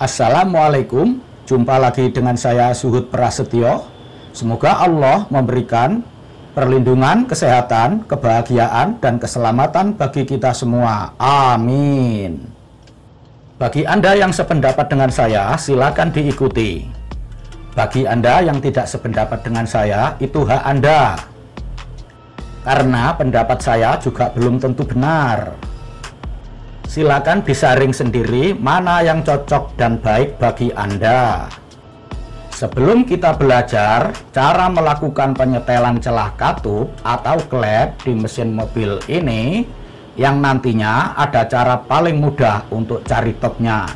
Assalamualaikum, jumpa lagi dengan saya Suhud Prasetyo. Semoga Allah memberikan perlindungan, kesehatan, kebahagiaan, dan keselamatan bagi kita semua. Amin. Bagi Anda yang sependapat dengan saya, silakan diikuti. Bagi Anda yang tidak sependapat dengan saya, itu hak Anda. Karena pendapat saya juga belum tentu benar. Silakan disaring sendiri mana yang cocok dan baik bagi Anda. Sebelum kita belajar cara melakukan penyetelan celah katup atau klep di mesin mobil ini, yang nantinya ada cara paling mudah untuk cari topnya.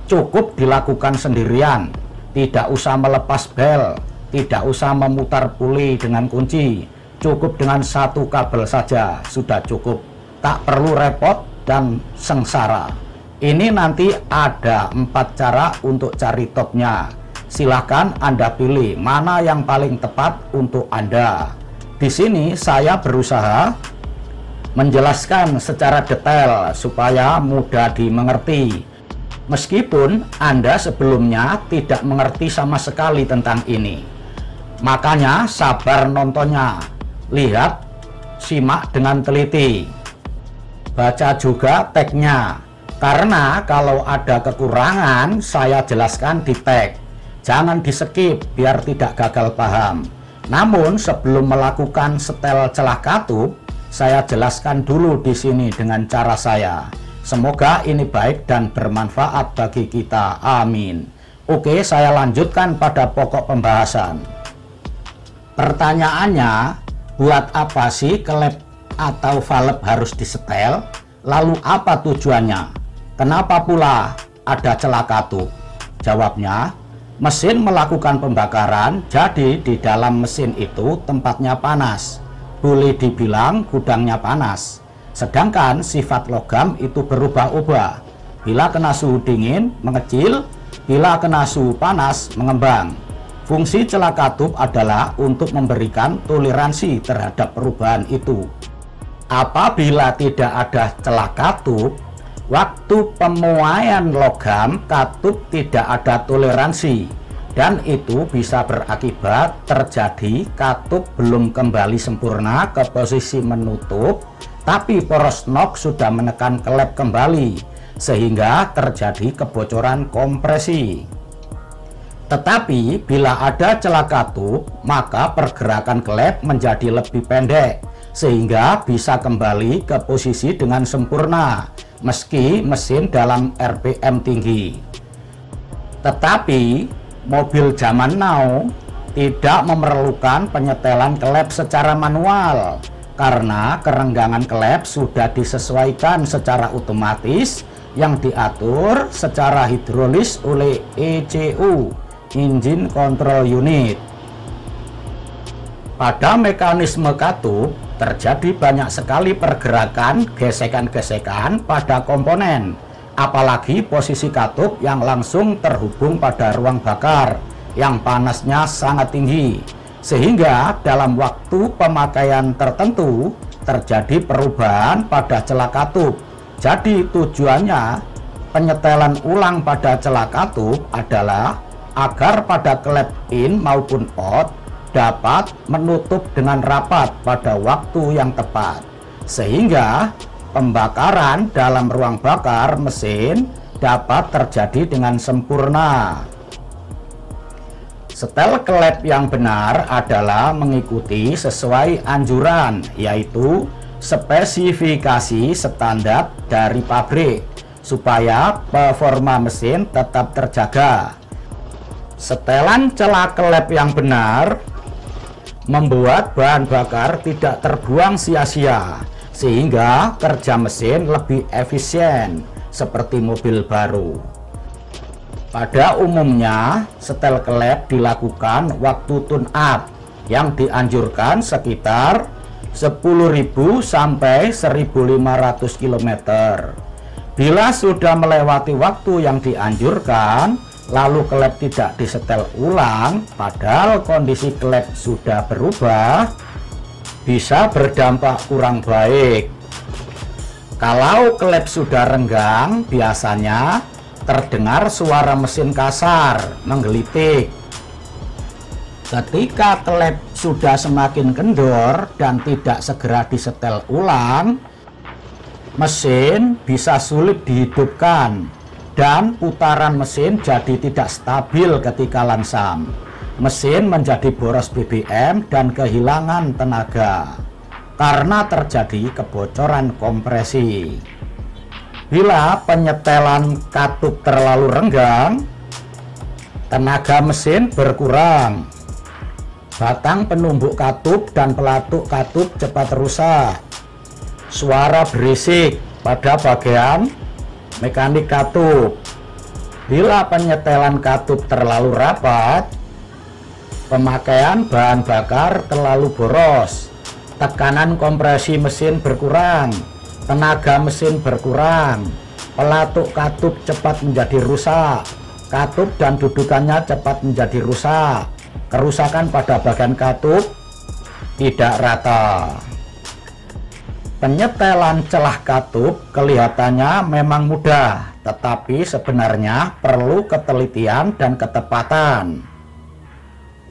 Cukup dilakukan sendirian, tidak usah melepas bel, tidak usah memutar puli dengan kunci. Cukup dengan satu kabel saja sudah cukup, tak perlu repot dan sengsara. Ini nanti ada 4 cara untuk cari topnya. Silahkan Anda pilih mana yang paling tepat untuk Anda. Di sini saya berusaha menjelaskan secara detail supaya mudah dimengerti. Meskipun Anda sebelumnya tidak mengerti sama sekali tentang ini. Makanya sabar nontonnya. Lihat, simak dengan teliti. Baca juga tagnya, karena kalau ada kekurangan saya jelaskan di tag. Jangan di skip biar tidak gagal paham. Namun sebelum melakukan setel celah katup, saya jelaskan dulu di sini dengan cara saya. Semoga ini baik dan bermanfaat bagi kita. Amin. Oke, saya lanjutkan pada pokok pembahasan. Pertanyaannya, buat apa sih klep atau valve harus disetel? Lalu apa tujuannya? Kenapa pula ada celah katup? Jawabnya, mesin melakukan pembakaran, jadi di dalam mesin itu tempatnya panas. Boleh dibilang gudangnya panas. Sedangkan sifat logam itu berubah-ubah. Bila kena suhu dingin, mengecil. Bila kena suhu panas, mengembang. Fungsi celah katup adalah untuk memberikan toleransi terhadap perubahan itu. Apabila tidak ada celah katup, waktu pemuaian logam katup tidak ada toleransi, dan itu bisa berakibat terjadi katup belum kembali sempurna ke posisi menutup, tapi poros nok sudah menekan klep kembali, sehingga terjadi kebocoran kompresi. Tetapi bila ada celah katup, maka pergerakan klep menjadi lebih pendek, sehingga bisa kembali ke posisi dengan sempurna meski mesin dalam RPM tinggi. Tetapi mobil zaman now tidak memerlukan penyetelan klep secara manual karena kerenggangan klep sudah disesuaikan secara otomatis yang diatur secara hidrolis oleh ECU, Engine Control Unit. Pada mekanisme katup terjadi banyak sekali pergerakan gesekan-gesekan pada komponen, apalagi posisi katup yang langsung terhubung pada ruang bakar yang panasnya sangat tinggi, sehingga dalam waktu pemakaian tertentu terjadi perubahan pada celah katup. Jadi tujuannya penyetelan ulang pada celah katup adalah agar pada klep in maupun out dapat menutup dengan rapat pada waktu yang tepat, sehingga pembakaran dalam ruang bakar mesin dapat terjadi dengan sempurna. Setel klep yang benar adalah mengikuti sesuai anjuran, yaitu spesifikasi standar dari pabrik, supaya performa mesin tetap terjaga. Setelan celah klep yang benar membuat bahan bakar tidak terbuang sia-sia, sehingga kerja mesin lebih efisien seperti mobil baru. Pada umumnya setel klep dilakukan waktu tune up yang dianjurkan sekitar 10.000 sampai 1.500 km. Bila sudah melewati waktu yang dianjurkan, lalu klep tidak disetel ulang, padahal kondisi klep sudah berubah, bisa berdampak kurang baik. Kalau klep sudah renggang, biasanya terdengar suara mesin kasar menggelitik. Ketika klep sudah semakin kendor dan tidak segera disetel ulang, mesin bisa sulit dihidupkan dan putaran mesin jadi tidak stabil ketika lansam. Mesin menjadi boros BBM dan kehilangan tenaga karena terjadi kebocoran kompresi. Bila penyetelan katup terlalu renggang, tenaga mesin berkurang. Batang penumbuk katup dan pelatuk katup cepat rusak. Suara berisik pada bagian mekanik katup. Bila penyetelan katup terlalu rapat, pemakaian bahan bakar terlalu boros. Tekanan kompresi mesin berkurang. Tenaga mesin berkurang. Pelatuk katup cepat menjadi rusak. Katup dan dudukannya cepat menjadi rusak. Kerusakan pada bagian katup tidak rata. Penyetelan celah katup kelihatannya memang mudah, tetapi sebenarnya perlu ketelitian dan ketepatan.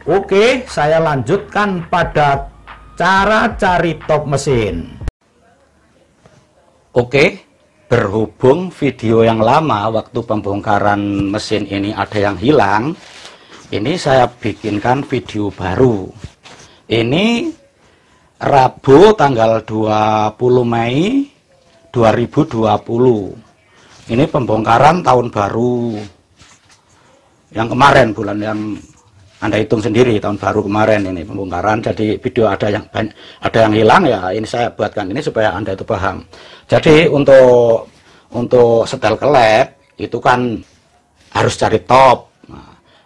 Oke, saya lanjutkan pada cara cari top mesin. Oke, berhubung video yang lama waktu pembongkaran mesin ini ada yang hilang, ini saya bikinkan video baru. Ini Rabu tanggal 20 Mei 2020. Ini pembongkaran tahun baru yang kemarin, bulan yang Anda hitung sendiri, tahun baru kemarin ini pembongkaran. Jadi video ada yang hilang ya, ini saya buatkan ini supaya Anda itu paham. Jadi untuk setel klep itu kan harus cari top.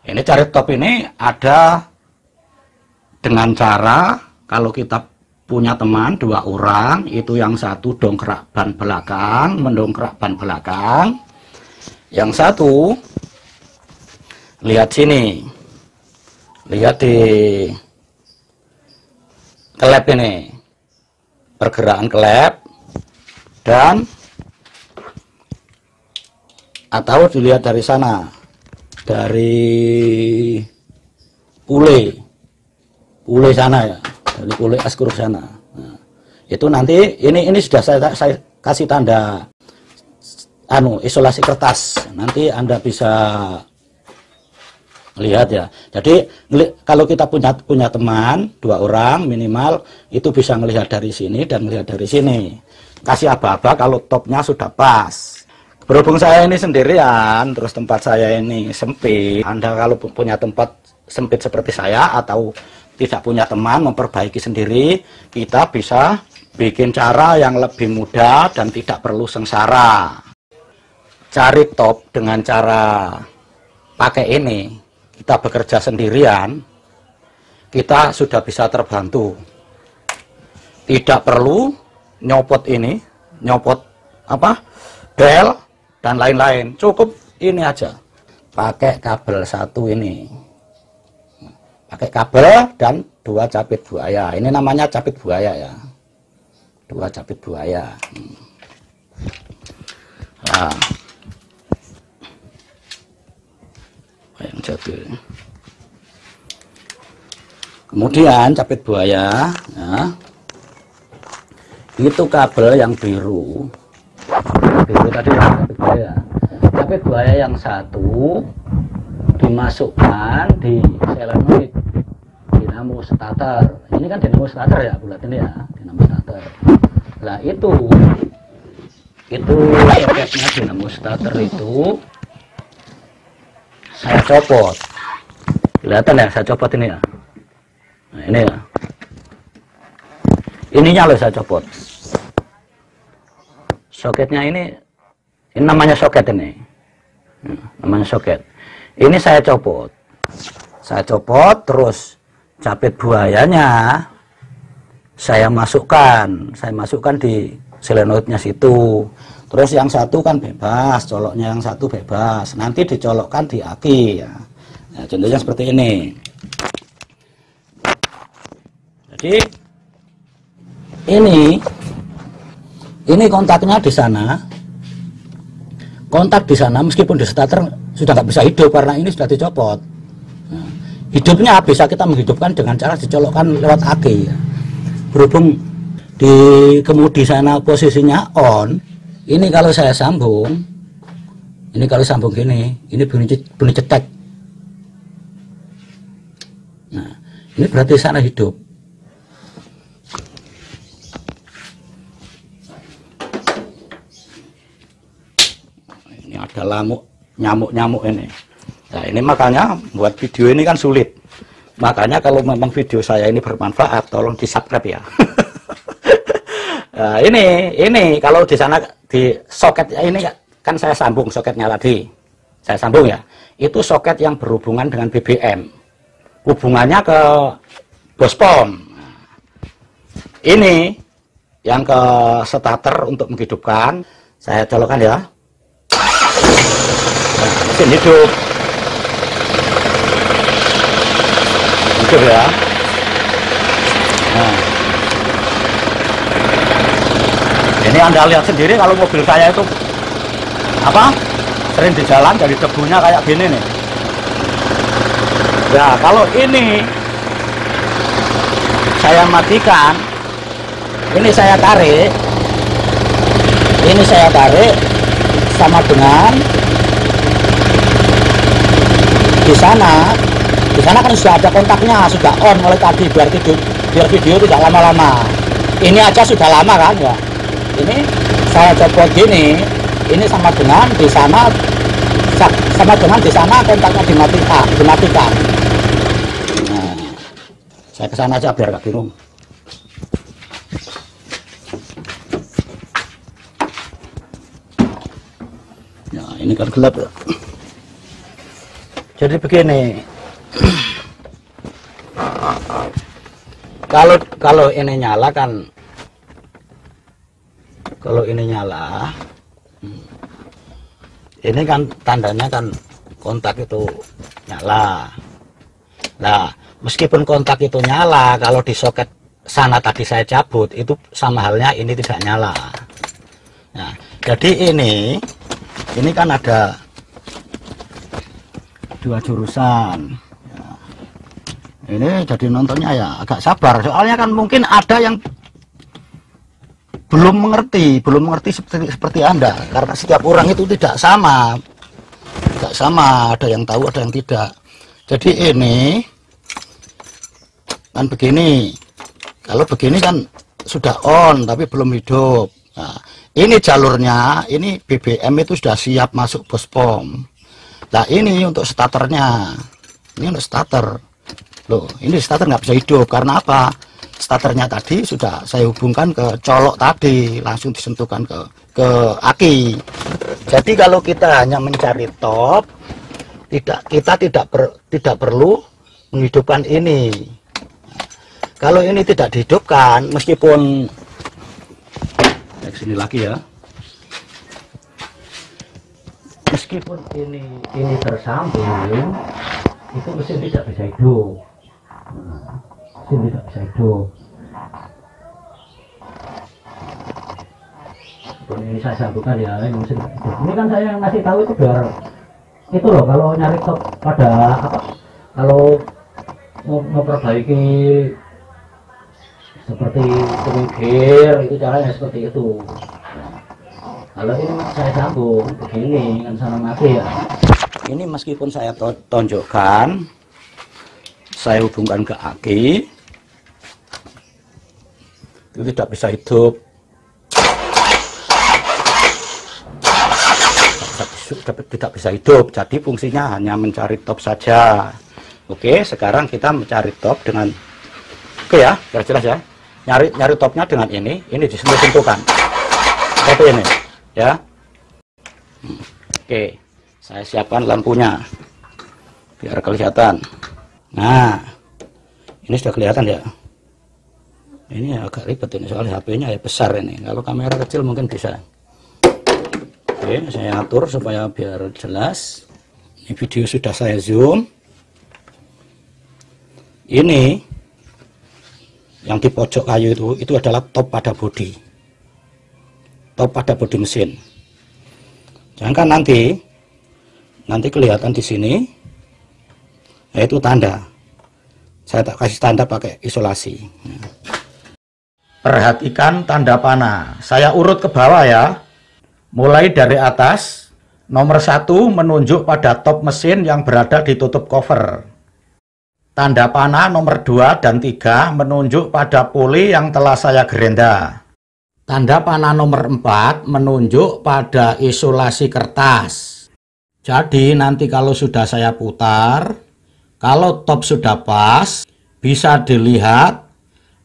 Ini cari top ini ada dengan cara kalau kita punya teman 2 orang, itu yang satu dongkrak ban belakang, mendongkrak ban belakang. Yang satu lihat sini. Lihat di klep ini. Pergerakan klep dan atau dilihat dari sana. Dari pule sana ya, dari pule askur sana. Nah, itu nanti ini sudah saya kasih tanda isolasi kertas. Nanti Anda bisa lihat ya. Jadi kalau kita punya teman 2 orang minimal, itu bisa melihat dari sini dan melihat dari sini. Kasih aba-aba kalau topnya sudah pas. Berhubung saya ini sendirian, terus tempat saya ini sempit. Anda kalau punya tempat sempit seperti saya atau tidak punya teman, memperbaiki sendiri, kita bisa bikin cara yang lebih mudah dan tidak perlu sengsara. Cari top dengan cara pakai ini, kita bekerja sendirian, kita sudah bisa terbantu. Tidak perlu nyopot ini, nyopot bel dan lain-lain, cukup ini aja, pakai kabel satu ini, pakai kabel dan 2 capit buaya. Ini namanya capit buaya ya, 2 capit buaya. Nah, yang jatuh. Kemudian capit buaya, ya. Itu kabel yang biru. Biru tadi capit buaya yang satu dimasukkan di solenoid dinamo starter. Ini kan dinamo starter ya, bulat ini ya, dinamo starter. Nah itu soketnya dinamo starter itu saya copot. Kelihatan ya, saya copot ini ya. Nah, ini ya. Ininya loh saya copot. Soketnya ini namanya soket ini. Namanya soket. Ini saya copot. Saya copot, terus capit buayanya saya masukkan di solenoidnya situ. Terus yang satu kan bebas, coloknya yang satu bebas. Nanti dicolokkan di aki ya. Nah, contohnya seperti ini. Jadi ini kontaknya di sana. kontak di sana meskipun di starter sudah nggak bisa hidup karena ini sudah dicopot. Nah, hidupnya bisa kita menghidupkan dengan cara dicolokkan lewat aki. Berhubung di kemudi sana posisinya on, ini kalau saya sambung, ini kalau sambung gini, ini bunyi cetek. Nah, ini berarti sana hidup. Ini ada nyamuk ini. Nah, ini makanya buat video ini kan sulit. Makanya kalau memang video saya ini bermanfaat, tolong di-subscribe ya. Nah, ini kalau di sana di soket ini kan saya sambung soketnya tadi. Saya sambung ya. Itu soket yang berhubungan dengan BBM. Hubungannya ke bospom. Ini yang ke starter untuk menghidupkan. Saya colokkan ya. Nah, mesin hidup. Hidup ya. Nah. Ini Anda lihat sendiri kalau mobil saya itu apa? Sering di jalan dari debunya kayak gini nih. Nah, kalau ini saya matikan, ini saya tarik sama dengan di sana kan sudah ada kontaknya, sudah on mulai tadi biar video tidak lama-lama. Ini aja sudah lama kan ya. Ini saya copot gini, ini sama dengan di sana kontaknya dimatikan. Saya kesana aja biar gak bingung. Ya ini kan gelap ya. Jadi begini. Kalau ini nyala kan, ini kan tandanya kan kontak itu nyala. Nah, meskipun kontak itu nyala, kalau di soket sana tadi saya cabut, itu sama halnya ini tidak nyala. Nah, jadi ini kan ada dua jurusan. Ya. Ini jadi nontonnya ya agak sabar, soalnya kan mungkin ada yang belum mengerti seperti Anda, karena setiap orang itu tidak sama, ada yang tahu, ada yang tidak. Jadi ini kan begini, kalau begini kan sudah on tapi belum hidup. Nah, ini jalurnya, ini BBM itu sudah siap masuk bospom. Nah ini untuk starternya, ini untuk starter. Loh, ini starter nggak bisa hidup karena apa? Starternya tadi sudah saya hubungkan ke colok tadi, langsung disentuhkan ke aki. Jadi kalau kita hanya mencari top, kita tidak perlu menghidupkan ini. Kalau ini tidak dihidupkan, meskipun sini lagi ya, meskipun ini tersambung, itu mesin tidak bisa hidup. Mesin tidak bisa hidup. Ini saya sambungkan ya, ini mesin tidak hidup. Ini kan saya ngasih tahu itu biar itu loh, kalau nyari top pada apa, kalau mau memperbaiki seperti gear itu caranya seperti itu. Kalau ini saya sambung begini kan sana mati ya. Ini meskipun saya tonjokkan, saya hubungkan ke aki, itu tidak bisa hidup. Tidak bisa hidup, jadi fungsinya hanya mencari top saja. Oke, sekarang kita mencari top dengan, oke ya, jelas ya, nyari topnya dengan ini disentuh-sentuhkan seperti ini ya. Oke, saya siapkan lampunya biar kelihatan. Nah, ini sudah kelihatan ya. Ini agak ribet ini soalnya HP-nya ya besar ini, kalau kamera kecil mungkin bisa. Oke, saya atur supaya biar jelas. Ini video sudah saya zoom. Ini yang di pojok kayu itu adalah top pada bodi. Top pada bodi mesin. Jangan nanti kelihatan di sini, yaitu tanda. Saya tak kasih tanda pakai isolasi. Perhatikan tanda panah. Saya urut ke bawah ya. Mulai dari atas, nomor 1 menunjuk pada top mesin yang berada di tutup cover. Tanda panah nomor 2 dan 3 menunjuk pada puli yang telah saya gerenda. Tanda panah nomor 4 menunjuk pada isolasi kertas. Jadi nanti kalau sudah saya putar, kalau top sudah pas, bisa dilihat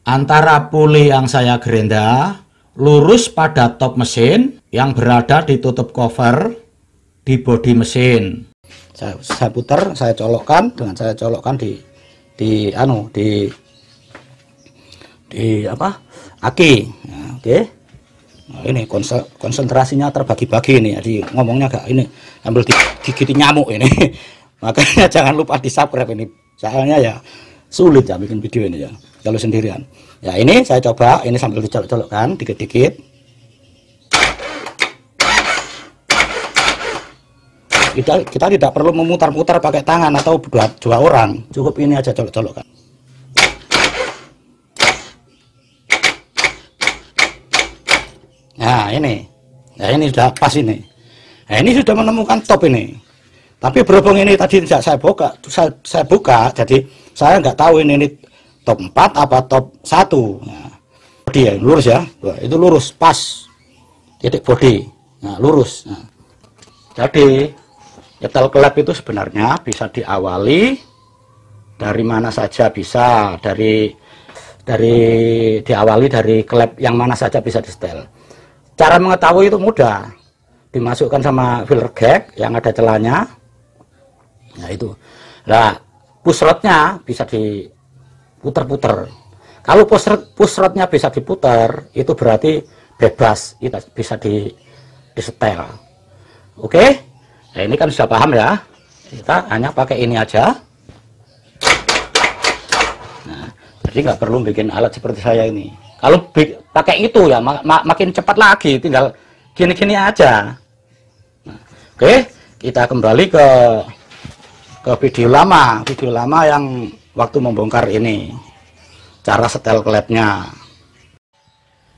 antara puli yang saya gerenda lurus pada top mesin yang berada di tutup cover di bodi mesin. Saya putar, saya colokkan dengan saya colokkan di aki. Nah, oke. Nah, ini konsentrasinya terbagi-bagi ini. Jadi ngomongnya agak ini ambil digigit nyamuk ini. Makanya jangan lupa di-subscribe ini. Soalnya ya sulit ya bikin video ini ya kalau sendirian. Ya ini saya coba ini sambil dicolok-colokkan dikit-dikit. Kita tidak perlu memutar-putar pakai tangan atau dua orang. Cukup ini aja colok-colokkan. Nah ini sudah pas ini. Nah ini sudah menemukan top ini. Tapi berhubung ini tadi tidak saya buka, jadi saya nggak tahu ini top 4 apa top 1. Nah, bodi ya, lurus ya. Wah, itu lurus pas. Titik bodi. Nah, lurus. Nah, jadi nyetel klep itu sebenarnya bisa diawali dari mana saja, bisa diawali dari klep yang mana saja bisa disetel. Cara mengetahui itu mudah, dimasukkan sama filler gag yang ada celahnya. Nah itu, nah push rodnya bisa diputer-puter. Kalau push rodnya bisa diputer, itu berarti bebas, bisa disetel. Oke, nah ini kan sudah paham ya. Kita hanya pakai ini aja. Nah, jadi nggak perlu bikin alat seperti saya ini. Kalau pakai itu ya makin cepat lagi, tinggal gini-gini aja. Nah, oke, kita kembali ke video lama yang waktu membongkar ini, cara setel klepnya.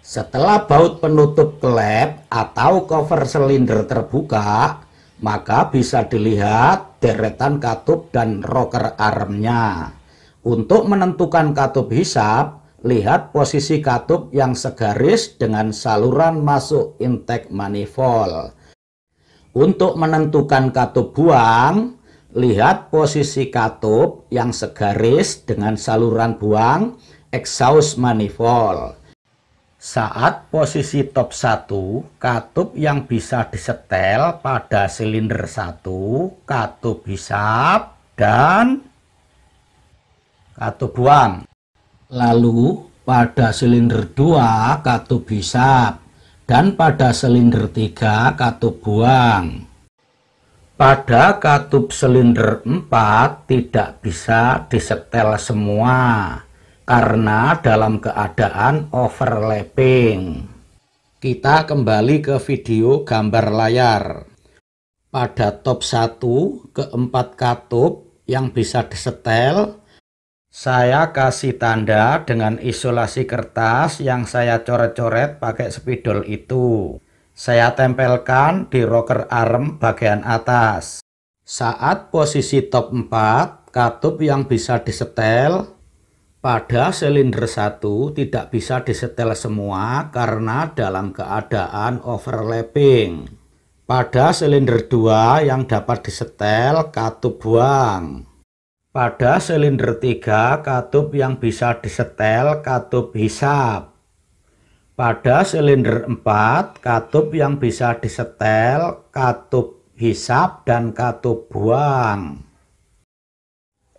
Setelah baut penutup klep atau cover silinder terbuka, maka bisa dilihat deretan katup dan rocker armnya. Untuk menentukan katup hisap, lihat posisi katup yang segaris dengan saluran masuk intake manifold. Untuk menentukan katup buang, lihat posisi katup yang segaris dengan saluran buang exhaust manifold. Saat posisi top 1, katup yang bisa disetel pada silinder 1, katup hisap dan katup buang. Lalu pada silinder 2 katup hisap dan pada silinder 3 katup buang. Pada katup silinder 4 tidak bisa disetel semua karena dalam keadaan overlapping. Kita kembali ke video gambar layar. Pada top 1 keempat katup yang bisa disetel, saya kasih tanda dengan isolasi kertas yang saya coret-coret pakai spidol itu. Saya tempelkan di rocker arm bagian atas. Saat posisi top 4, katup yang bisa disetel pada silinder 1 tidak bisa disetel semua karena dalam keadaan overlapping. Pada silinder 2 yang dapat disetel, katup buang. Pada silinder 3, katup yang bisa disetel, katup hisap. Pada silinder 4, katup yang bisa disetel, katup hisap dan katup buang.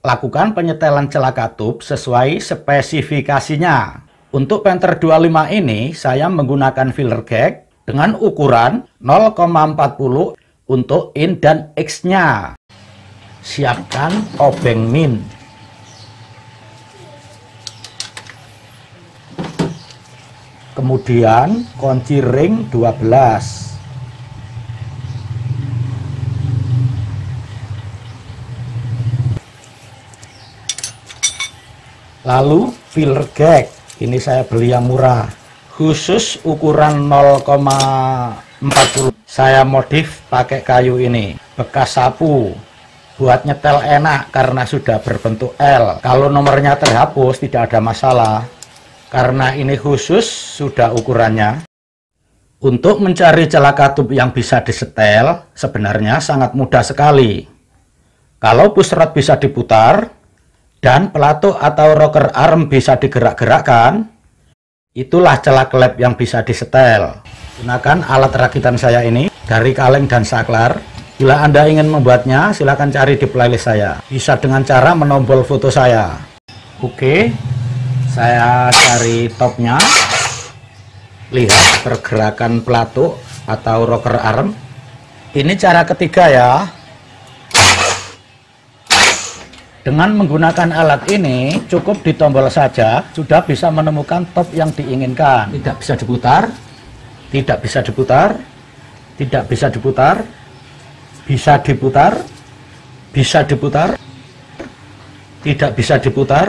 Lakukan penyetelan celah katup sesuai spesifikasinya. Untuk Panther 25 ini, saya menggunakan filler gag dengan ukuran 0,40 untuk in dan X-nya. Siapkan obeng min. Kemudian kunci ring 12. Lalu filler gag, ini saya beli yang murah, khusus ukuran 0,40. Saya modif pakai kayu ini, bekas sapu. Buat nyetel enak karena sudah berbentuk L. Kalau nomornya terhapus tidak ada masalah, karena ini khusus sudah ukurannya. Untuk mencari celah katup yang bisa disetel sebenarnya sangat mudah sekali. Kalau pusrod bisa diputar dan pelatuk atau rocker arm bisa digerak-gerakkan, itulah celah klep yang bisa disetel. Gunakan alat rakitan saya ini dari kaleng dan saklar. Bila Anda ingin membuatnya, silakan cari di playlist saya. Bisa dengan cara menombol foto saya. Oke, saya cari topnya. Lihat pergerakan pelatuk atau rocker arm. Ini cara ketiga ya. Dengan menggunakan alat ini cukup ditombol saja sudah bisa menemukan top yang diinginkan. Tidak bisa diputar, tidak bisa diputar, tidak bisa diputar, bisa diputar, bisa diputar, tidak bisa diputar,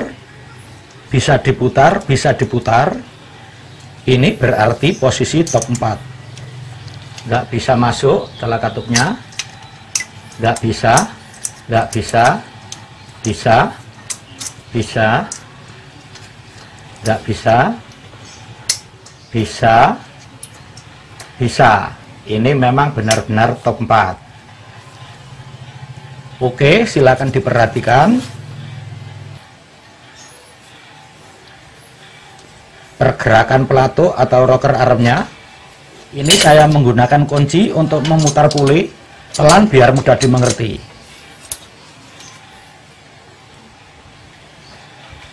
bisa diputar, bisa diputar. Ini berarti posisi top 4. Nggak bisa masuk celah katupnya, nggak bisa, nggak bisa, bisa, bisa, nggak bisa, bisa, bisa. Ini memang benar-benar top 4. Oke, silakan diperhatikan. Pergerakan pelatuk atau rocker armnya. Ini saya menggunakan kunci untuk memutar puli pelan biar mudah dimengerti.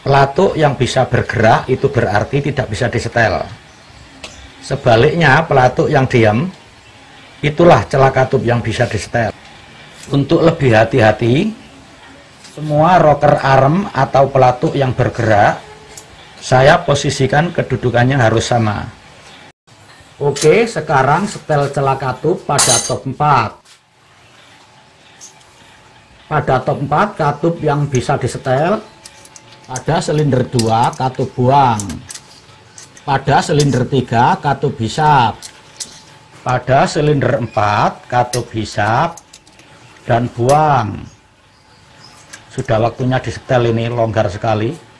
Pelatuk yang bisa bergerak itu berarti tidak bisa disetel. Sebaliknya pelatuk yang diam itulah celah katup yang bisa disetel. Untuk lebih hati-hati, semua rocker arm atau pelatuk yang bergerak saya posisikan kedudukannya harus sama. Oke, sekarang setel celah katup pada top 4. Pada top 4 katup yang bisa disetel. Pada silinder 2 katup buang. Pada silinder 3 katup hisap. Pada silinder 4 katup hisap dan buang. Sudah waktunya disetel, ini longgar sekali.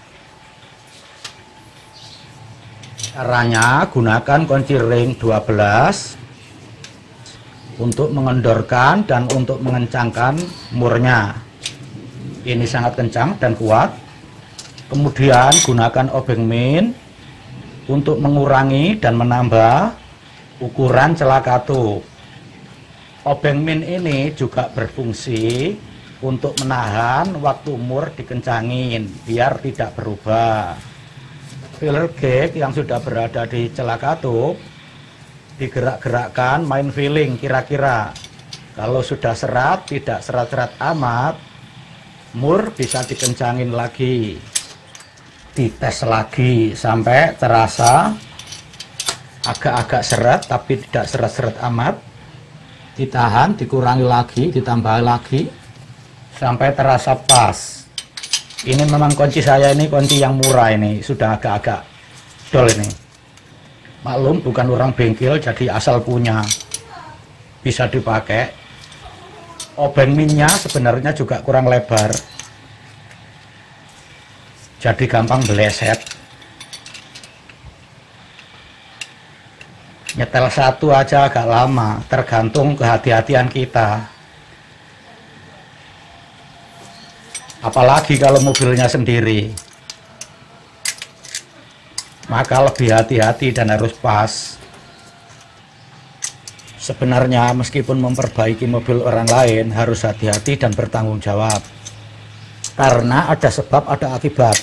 Caranya gunakan kunci ring 12 untuk mengendorkan dan untuk mengencangkan murnya. Ini sangat kencang dan kuat. Kemudian gunakan obeng min untuk mengurangi dan menambah ukuran celah katup. Obeng min ini juga berfungsi untuk menahan waktu mur dikencangin biar tidak berubah. Filler gag yang sudah berada di celah katup digerak-gerakkan main feeling kira-kira. Kalau sudah serat, tidak serat-serat amat, mur bisa dikencangin lagi. Dites lagi sampai terasa agak-agak seret tapi tidak seret-seret amat. Ditahan, dikurangi lagi, ditambah lagi sampai terasa pas. Ini memang kunci saya ini kunci yang murah, ini sudah agak-agak dol ini. Maklum bukan orang bengkel jadi asal punya. Bisa dipakai. Obeng minnya sebenarnya juga kurang lebar. Jadi gampang beleset. Nyetel satu aja agak lama, tergantung kehati-hatian kita. Apalagi kalau mobilnya sendiri, maka lebih hati-hati dan harus pas. Sebenarnya meskipun memperbaiki mobil orang lain harus hati-hati dan bertanggung jawab, karena ada sebab ada akibat.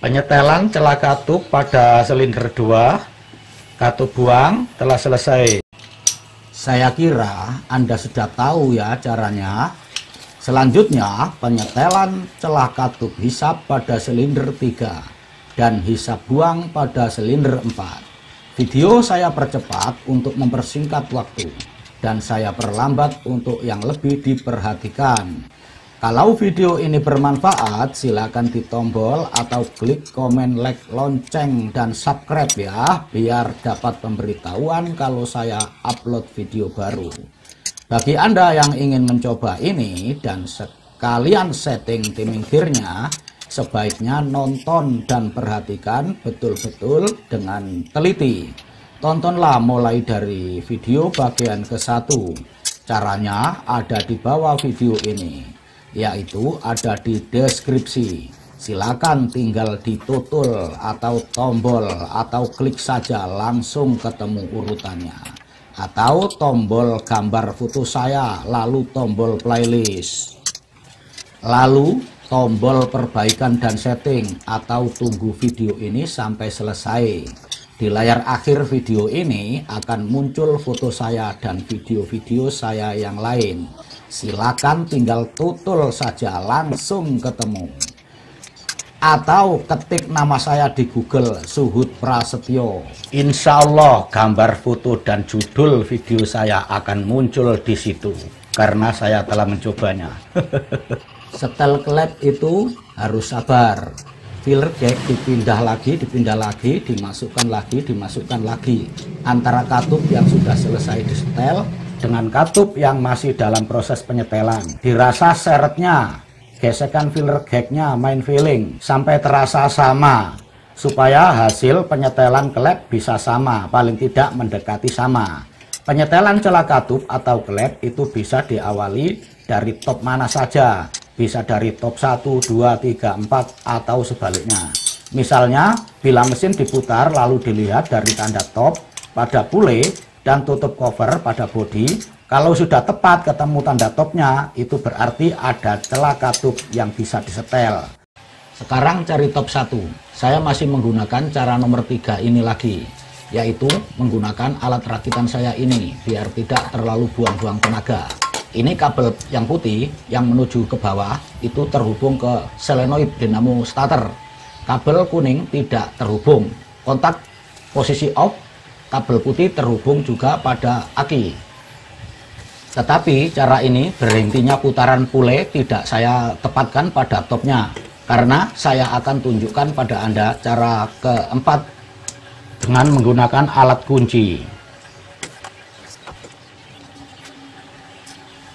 Penyetelan celah katup pada silinder 2 katup buang telah selesai. Saya kira Anda sudah tahu ya caranya. Selanjutnya, penyetelan celah katup hisap pada silinder 3 dan hisap buang pada silinder 4. Video saya percepat untuk mempersingkat waktu dan saya perlambat untuk yang lebih diperhatikan. Kalau video ini bermanfaat, silakan ditombol atau klik komen, like, lonceng, dan subscribe ya, biar dapat pemberitahuan kalau saya upload video baru. Bagi Anda yang ingin mencoba ini dan sekalian setting timing gearnya, sebaiknya nonton dan perhatikan betul-betul dengan teliti. Tontonlah mulai dari video bagian ke-1. Caranya ada di bawah video ini, yaitu ada di deskripsi. Silakan tinggal ditutul atau tombol atau klik saja langsung ketemu urutannya, atau tombol gambar foto saya lalu tombol playlist, lalu tombol perbaikan dan setting, atau tunggu video ini sampai selesai. Di layar akhir video ini akan muncul foto saya dan video-video saya yang lain. Silakan tinggal tutul saja langsung ketemu, atau ketik nama saya di Google, Suhud Prasetyo. Insya Allah gambar, foto, dan judul video saya akan muncul di situ karena saya telah mencobanya. Setel klep itu harus sabar. Filler jack dipindah lagi, dimasukkan lagi. Antara katup yang sudah selesai disetel dengan katup yang masih dalam proses penyetelan, dirasa seretnya, gesekan filler gagnya main feeling sampai terasa sama, supaya hasil penyetelan klep bisa sama, paling tidak mendekati sama. Penyetelan celah katup atau klep itu bisa diawali dari top mana saja, bisa dari top 1, 2, 3, 4, atau sebaliknya. Misalnya bila mesin diputar lalu dilihat dari tanda top pada pule dan tutup cover pada bodi, kalau sudah tepat ketemu tanda topnya, itu berarti ada celah katup yang bisa disetel. Sekarang cari top 1. Saya masih menggunakan cara nomor 3 ini lagi, yaitu menggunakan alat rakitan saya ini biar tidak terlalu buang-buang tenaga. Ini kabel yang putih yang menuju ke bawah itu terhubung ke solenoid dinamo starter. Kabel kuning tidak terhubung. Kontak posisi off, kabel putih terhubung juga pada aki. Tetapi cara ini berhentinya putaran pule tidak saya tepatkan pada topnya, karena saya akan tunjukkan pada Anda cara keempat dengan menggunakan alat kunci.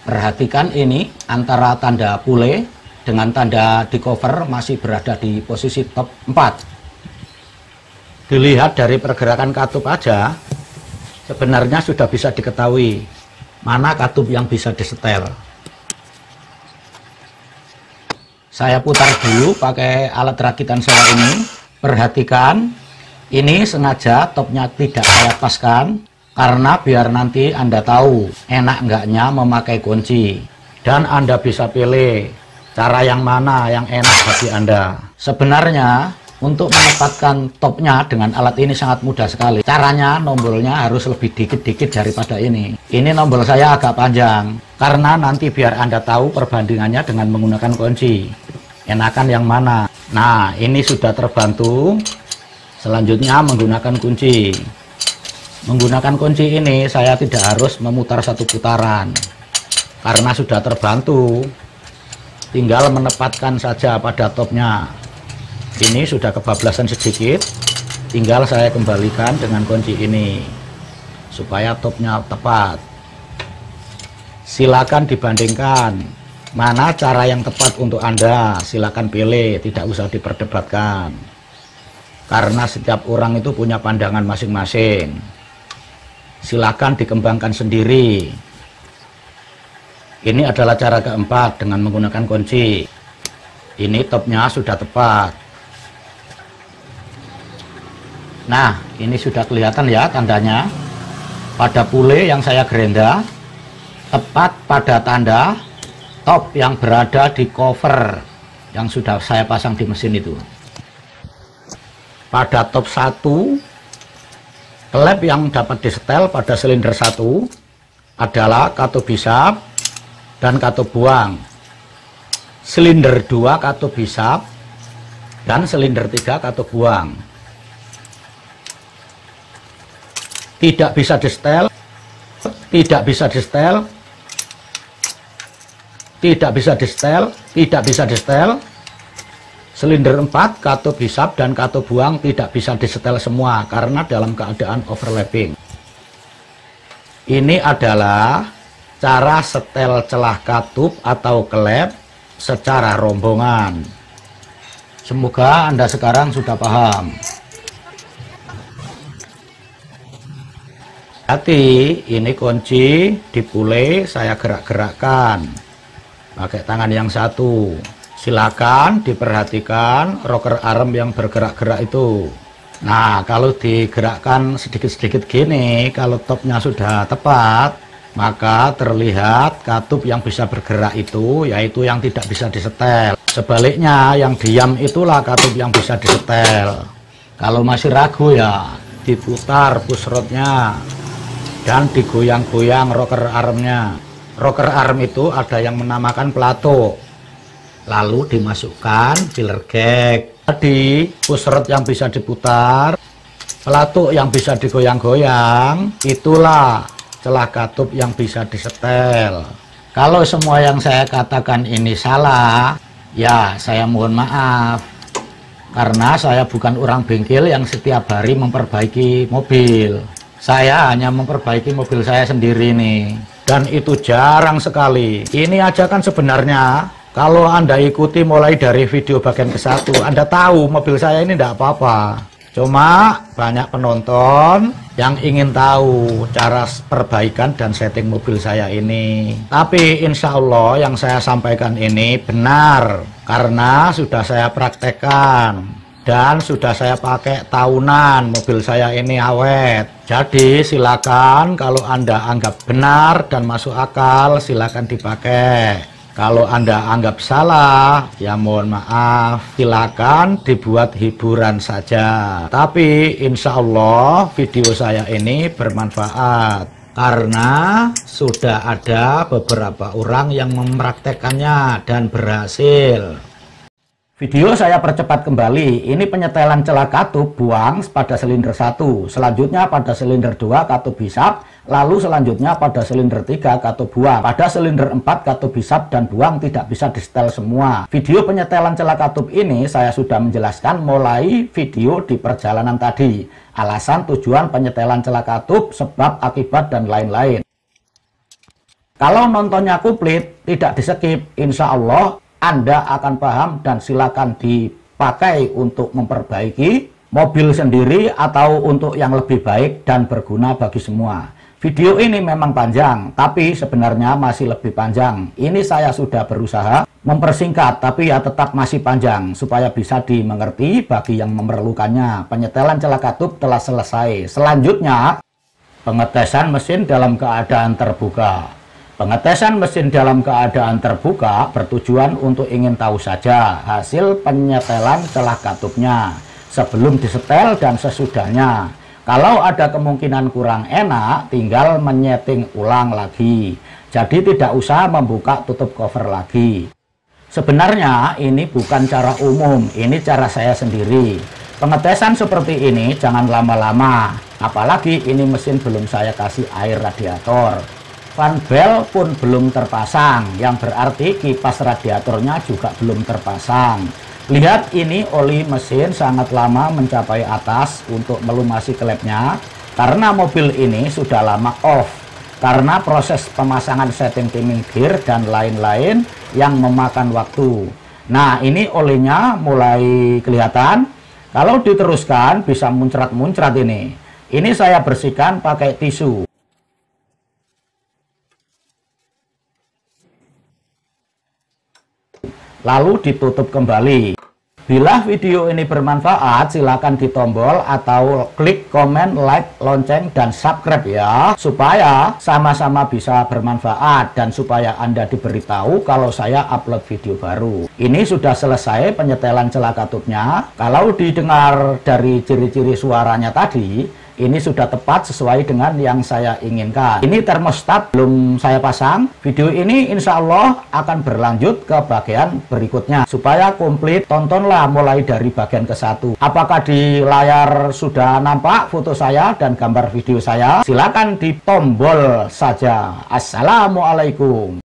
Perhatikan ini, antara tanda pule dengan tanda di cover masih berada di posisi top 4. Dilihat dari pergerakan katup aja, sebenarnya sudah bisa diketahui mana katup yang bisa disetel. Saya putar dulu pakai alat rakitan saya ini. Perhatikan, ini sengaja topnya tidak saya paskan, karena biar nanti Anda tahu enak enggaknya memakai kunci, dan Anda bisa pilih cara yang mana yang enak bagi Anda. Sebenarnya untuk menempatkan topnya dengan alat ini sangat mudah sekali. Caranya nombolnya harus lebih dikit-dikit daripada ini. Ini nombol saya agak panjang, karena nanti biar Anda tahu perbandingannya dengan menggunakan kunci. Enakan yang mana? Nah, ini sudah terbantu. Selanjutnya menggunakan kunci. Menggunakan kunci ini saya tidak harus memutar satu putaran, karena sudah terbantu. Tinggal menempatkan saja pada topnya. Ini sudah kebablasan sedikit, tinggal saya kembalikan dengan kunci ini supaya topnya tepat. Silakan dibandingkan mana cara yang tepat untuk Anda. Silakan pilih, tidak usah diperdebatkan, karena setiap orang itu punya pandangan masing-masing. Silakan dikembangkan sendiri. Ini adalah cara keempat dengan menggunakan kunci. Ini topnya sudah tepat. Nah, ini sudah kelihatan ya tandanya. Pada pule yang saya gerenda, tepat pada tanda top yang berada di cover yang sudah saya pasang di mesin itu. Pada top 1, klep yang dapat disetel pada silinder 1 adalah katup hisap dan katup buang. Silinder 2 katup hisap dan silinder 3 katup buang. Tidak bisa disetel, tidak bisa disetel, tidak bisa disetel, tidak bisa disetel. Silinder 4, katup hisap dan katup buang tidak bisa disetel semua karena dalam keadaan overlapping. Ini adalah cara setel celah katup atau klep secara rombongan. Semoga Anda sekarang sudah paham. Hati, ini kunci dipulai saya gerak-gerakkan pakai tangan yang satu. Silakan diperhatikan rocker arm yang bergerak-gerak itu. Nah, kalau digerakkan sedikit-sedikit gini, kalau topnya sudah tepat, maka terlihat katup yang bisa bergerak itu, yaitu yang tidak bisa disetel. Sebaliknya, yang diam itulah katup yang bisa disetel. Kalau masih ragu ya, diputar push rodnya dan digoyang-goyang rocker armnya. Rocker arm itu ada yang menamakan pelatuk. Lalu dimasukkan filler gag. Tadi push rod yang bisa diputar, pelatuk yang bisa digoyang-goyang, itulah celah katup yang bisa disetel. Kalau semua yang saya katakan ini salah, ya saya mohon maaf. Karena saya bukan orang bengkel yang setiap hari memperbaiki mobil. Saya hanya memperbaiki mobil saya sendiri nih. Dan itu jarang sekali. Ini aja kan sebenarnya, kalau Anda ikuti mulai dari video bagian ke-1, Anda tahu mobil saya ini tidak apa-apa. Cuma banyak penonton yang ingin tahu cara perbaikan dan setting mobil saya ini. Tapi insya Allah yang saya sampaikan ini benar, karena sudah saya praktekkan dan sudah saya pakai tahunan mobil saya ini awet. Jadi silakan kalau Anda anggap benar dan masuk akal, silakan dipakai. Kalau Anda anggap salah, ya mohon maaf, silakan dibuat hiburan saja. Tapi insya Allah video saya ini bermanfaat karena sudah ada beberapa orang yang mempraktekannya dan berhasil. Video saya percepat kembali. Ini penyetelan celah katup buang pada silinder 1, selanjutnya pada silinder 2 katup hisap, lalu selanjutnya pada silinder 3 katup buang. Pada silinder 4 katup hisap dan buang tidak bisa disetel semua. Video penyetelan celah katup ini saya sudah menjelaskan mulai video di perjalanan tadi. Alasan, tujuan penyetelan celah katup, sebab, akibat, dan lain-lain. Kalau nontonnya komplit, tidak di-skip, insya Allah Anda akan paham dan silakan dipakai untuk memperbaiki mobil sendiri atau untuk yang lebih baik dan berguna bagi semua. Video ini memang panjang, tapi sebenarnya masih lebih panjang. Ini saya sudah berusaha mempersingkat, tapi ya tetap masih panjang supaya bisa dimengerti bagi yang memerlukannya. Penyetelan celah katup telah selesai. Selanjutnya, pengetesan mesin dalam keadaan terbuka. Pengetesan mesin dalam keadaan terbuka bertujuan untuk ingin tahu saja hasil penyetelan celah katupnya sebelum disetel dan sesudahnya. Kalau ada kemungkinan kurang enak, tinggal menyeting ulang lagi. Jadi tidak usah membuka tutup cover lagi. Sebenarnya ini bukan cara umum, ini cara saya sendiri. Pengetesan seperti ini jangan lama-lama, apalagi ini mesin belum saya kasih air radiator. Fan belt pun belum terpasang, yang berarti kipas radiatornya juga belum terpasang. Lihat, ini oli mesin sangat lama mencapai atas untuk melumasi klepnya, karena mobil ini sudah lama off, karena proses pemasangan setting timing gear dan lain-lain yang memakan waktu. Nah, ini olinya mulai kelihatan. Kalau diteruskan bisa muncrat-muncrat ini. Ini saya bersihkan pakai tisu. Lalu ditutup kembali. Bila video ini bermanfaat, silakan ditombol atau klik komen, like, lonceng, dan subscribe ya, supaya sama-sama bisa bermanfaat dan supaya Anda diberitahu kalau saya upload video baru. Ini sudah selesai penyetelan celah katupnya. Kalau didengar dari ciri-ciri suaranya tadi, ini sudah tepat sesuai dengan yang saya inginkan. Ini termostat belum saya pasang. Video ini insya Allah akan berlanjut ke bagian berikutnya. Supaya komplit, tontonlah mulai dari bagian ke-1. Apakah di layar sudah nampak foto saya dan gambar video saya? Silakan ditombol saja. Assalamualaikum.